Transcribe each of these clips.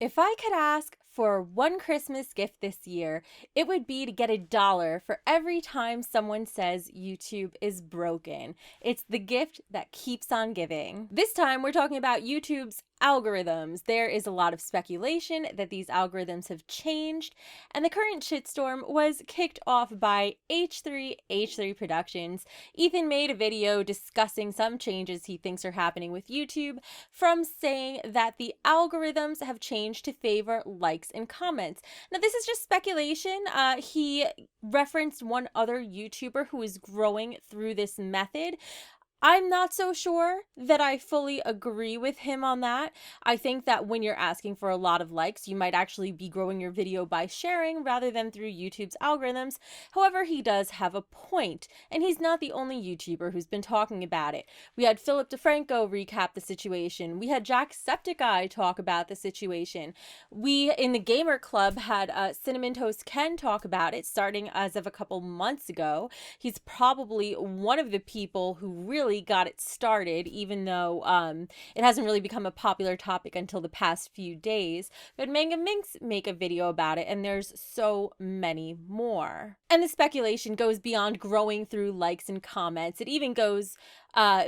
If I could ask for one Christmas gift this year, it would be to get $1 for every time someone says YouTube is broken. It's the gift that keeps on giving. This time, we're talking about YouTube's algorithms. There is a lot of speculation that these algorithms have changed, and the current shitstorm was kicked off by H3 Productions. Ethan made a video discussing some changes he thinks are happening with YouTube, from saying that the algorithms have changed to favor likes and comments. Now, this is just speculation. He referenced one other YouTuber who is growing through this method. I'm not so sure that I fully agree with him on that. I think that when you're asking for a lot of likes, you might actually be growing your video by sharing rather than through YouTube's algorithms. However, he does have a point, and he's not the only YouTuber who's been talking about it. We had DeFranco recap the situation. We had Jacksepticeye talk about the situation. We, in the Gamer Club, had CinnamonToastKen talk about it starting as of a couple months ago. He's probably one of the people who really got it started, even though it hasn't really become a popular topic until the past few days. But DeFranco make a video about it, and there's so many more. And the speculation goes beyond growing through likes and comments. It even goes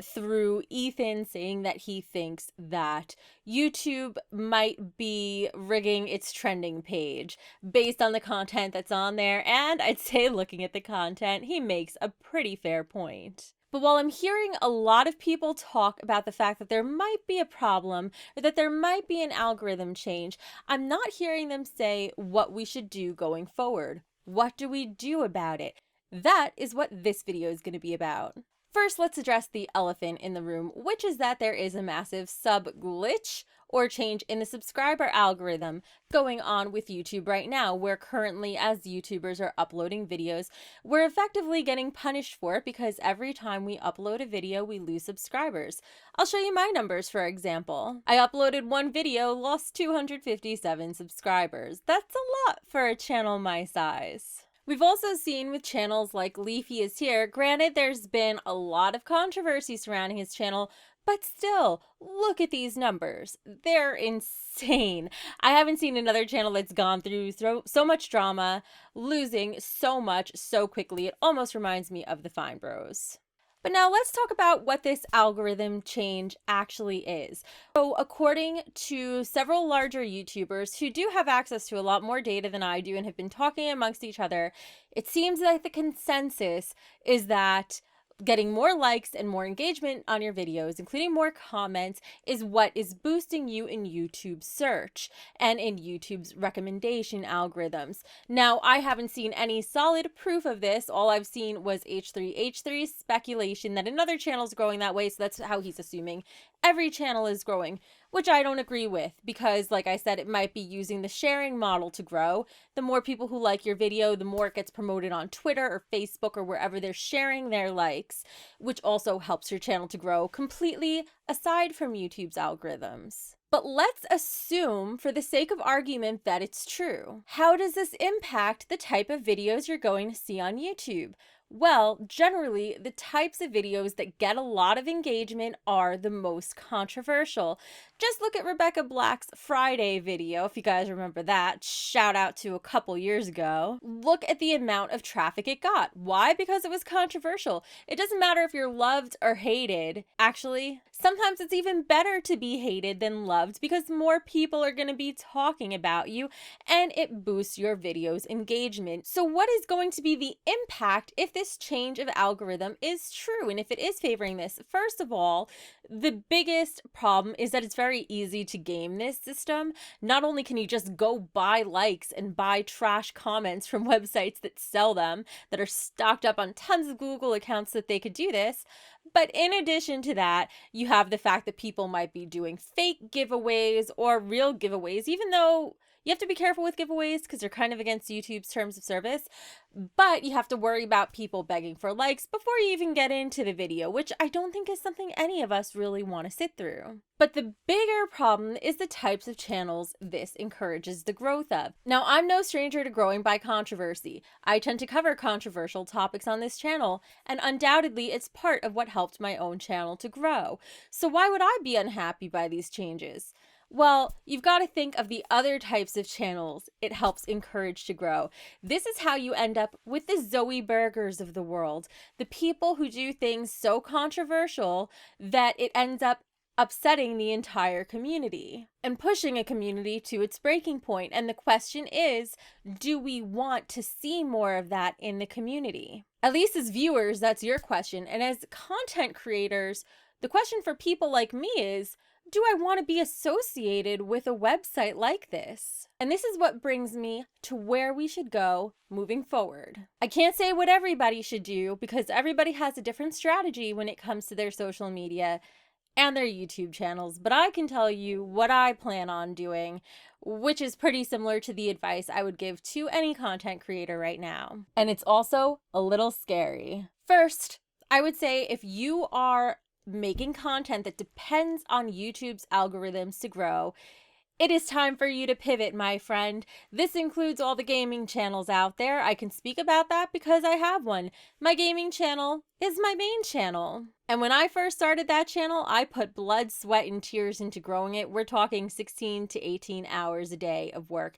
through Ethan saying that he thinks that YouTube might be rigging its trending page based on the content that's on there. And I'd say, looking at the content, he makes a pretty fair point. But while I'm hearing a lot of people talk about the fact that there might be a problem or that there might be an algorithm change, I'm not hearing them say what we should do going forward. What do we do about it? That is what this video is going to be about. First, let's address the elephant in the room, which is that there is a massive sub glitch or change in the subscriber algorithm going on with YouTube right now, where currently, as YouTubers are uploading videos, we're effectively getting punished for it because every time we upload a video, we lose subscribers. I'll show you my numbers, for example. I uploaded one video, lost 257 subscribers. That's a lot for a channel my size. We've also seen with channels like Leafy is Here, granted there's been a lot of controversy surrounding his channel, but still, look at these numbers. They're insane. I haven't seen another channel that's gone through so much drama, losing so much so quickly. It almost reminds me of the Fine Bros. But now let's talk about what this algorithm change actually is. So according to several larger YouTubers who do have access to a lot more data than I do and have been talking amongst each other, it seems like the consensus is that getting more likes and more engagement on your videos, including more comments, is what is boosting you in YouTube's search and in YouTube's recommendation algorithms. Now, I haven't seen any solid proof of this. All I've seen was H3's speculation that another channel is growing that way, so that's how he's assuming every channel is growing, which I don't agree with because, like I said, it might be using the sharing model to grow. The more people who like your video, the more it gets promoted on Twitter or Facebook or wherever they're sharing their likes, which also helps your channel to grow, completely aside from YouTube's algorithms. But let's assume, for the sake of argument, that it's true. How does this impact the type of videos you're going to see on YouTube? Well, generally, the types of videos that get a lot of engagement are the most controversial. Just look at Rebecca Black's Friday video, if you guys remember that. Shout out to a couple years ago. Look at the amount of traffic it got. Why? Because it was controversial. It doesn't matter if you're loved or hated. Actually, sometimes it's even better to be hated than loved because more people are going to be talking about you and it boosts your video's engagement. So what is going to be the impact if this change of algorithm is true and if it is favoring this? First of all, the biggest problem is that it's very easy to game this system. Not only can you just go buy likes and buy trash comments from websites that sell them, that are stocked up on tons of Google accounts that they could do this, but in addition to that, you have the fact that people might be doing fake giveaways or real giveaways, even though you have to be careful with giveaways because they're kind of against YouTube's terms of service, but you have to worry about people begging for likes before you even get into the video, which I don't think is something any of us really want to sit through. But the bigger problem is the types of channels this encourages the growth of. Now, I'm no stranger to growing by controversy. I tend to cover controversial topics on this channel, and undoubtedly it's part of what helped my own channel to grow. So why would I be unhappy by these changes? Well, you've got to think of the other types of channels it helps encourage to grow. This is how you end up with the Zoe Burgers of the world, the people who do things so controversial that it ends up upsetting the entire community and pushing a community to its breaking point. And the question is, do we want to see more of that in the community? At least as viewers, that's your question. And as content creators, the question for people like me is, do I want to be associated with a website like this? And this is what brings me to where we should go moving forward. I can't say what everybody should do because everybody has a different strategy when it comes to their social media and their YouTube channels, but I can tell you what I plan on doing, which is pretty similar to the advice I would give to any content creator right now. And it's also a little scary. First, I would say if you are making content that depends on YouTube's algorithms to grow, it is time for you to pivot, my friend. This includes all the gaming channels out there. I can speak about that because I have one. My gaming channel is my main channel. And when I first started that channel, I put blood, sweat, and tears into growing it. We're talking 16 to 18 hours a day of work.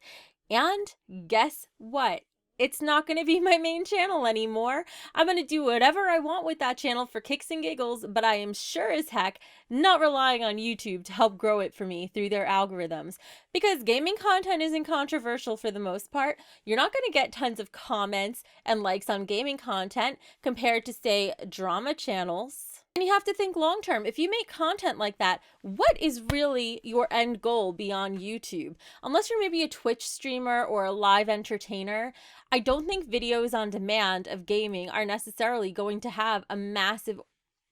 And guess what? It's not going to be my main channel anymore. I'm going to do whatever I want with that channel for kicks and giggles, but I am sure as heck not relying on YouTube to help grow it for me through their algorithms. Because gaming content isn't controversial for the most part. You're not going to get tons of comments and likes on gaming content compared to, say, drama channels. And you have to think long term. If you make content like that, what is really your end goal beyond YouTube? Unless you're maybe a Twitch streamer or a live entertainer, I don't think videos on demand of gaming are necessarily going to have a massive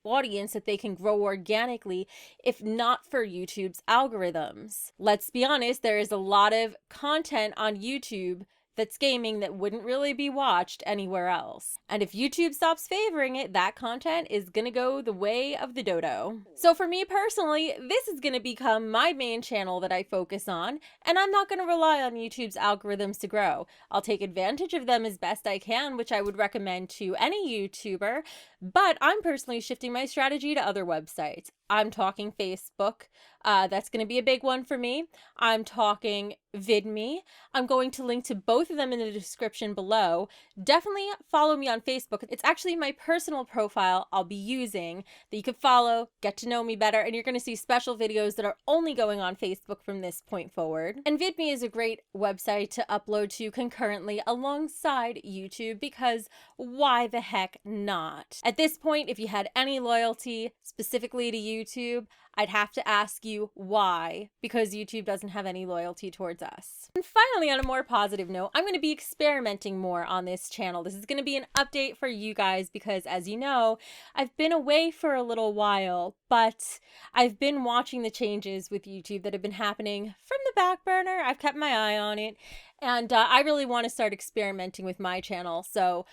audience that they can grow organically if not for YouTube's algorithms. Let's be honest, there is a lot of content on YouTube that's gaming that wouldn't really be watched anywhere else. And if YouTube stops favoring it, that content is gonna go the way of the dodo. So for me personally, this is gonna become my main channel that I focus on, and I'm not gonna rely on YouTube's algorithms to grow. I'll take advantage of them as best I can, which I would recommend to any YouTuber, but I'm personally shifting my strategy to other websites. I'm talking Facebook. That's going to be a big one for me. I'm talking VidMe. I'm going to link to both of them in the description below. Definitely follow me on Facebook. It's actually my personal profile I'll be using that you could follow, get to know me better, and you're going to see special videos that are only going on Facebook from this point forward. And VidMe is a great website to upload to concurrently alongside YouTube because why the heck not? At this point, if you had any loyalty specifically to YouTube, I'd have to ask you why, because YouTube doesn't have any loyalty towards us. And finally, on a more positive note, I'm going to be experimenting more on this channel. This is going to be an update for you guys because, as you know, I've been away for a little while, but I've been watching the changes with YouTube that have been happening from the back burner. I've kept my eye on it. And I really want to start experimenting with my channel. So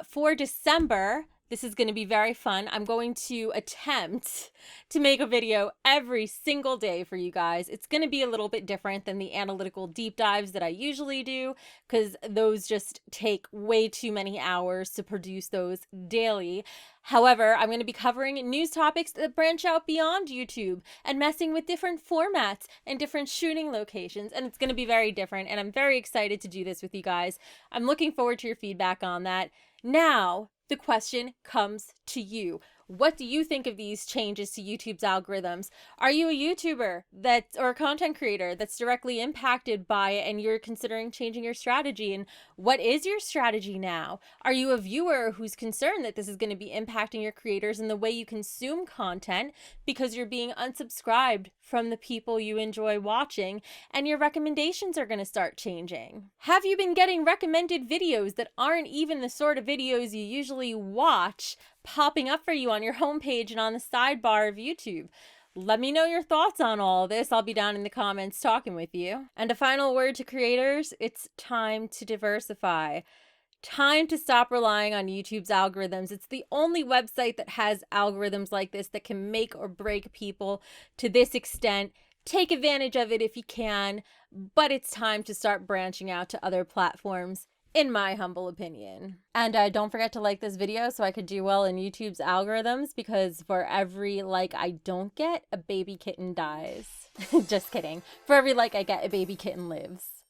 for December, this is going to be very fun. I'm going to attempt to make a video every single day for you guys. It's going to be a little bit different than the analytical deep dives that I usually do because those just take way too many hours to produce those daily. However, I'm going to be covering news topics that branch out beyond YouTube and messing with different formats and different shooting locations. And it's going to be very different. And I'm very excited to do this with you guys. I'm looking forward to your feedback on that. Now, the question comes to you. What do you think of these changes to YouTube's algorithms? Are you a YouTuber or a content creator that's directly impacted by it and you're considering changing your strategy? And what is your strategy now? Are you a viewer who's concerned that this is going to be impacting your creators and the way you consume content because you're being unsubscribed from the people you enjoy watching and your recommendations are going to start changing? Have you been getting recommended videos that aren't even the sort of videos you usually watch popping up for you on your homepage and on the sidebar of YouTube? Let me know your thoughts on all this. I'll be down in the comments talking with you. And a final word to creators, it's time to diversify. Time to stop relying on YouTube's algorithms. It's the only website that has algorithms like this that can make or break people to this extent. Take advantage of it if you can, but it's time to start branching out to other platforms, in my humble opinion. And don't forget to like this video so I could do well in YouTube's algorithms, because for every like I don't get, a baby kitten dies. Just kidding. For every like I get, a baby kitten lives.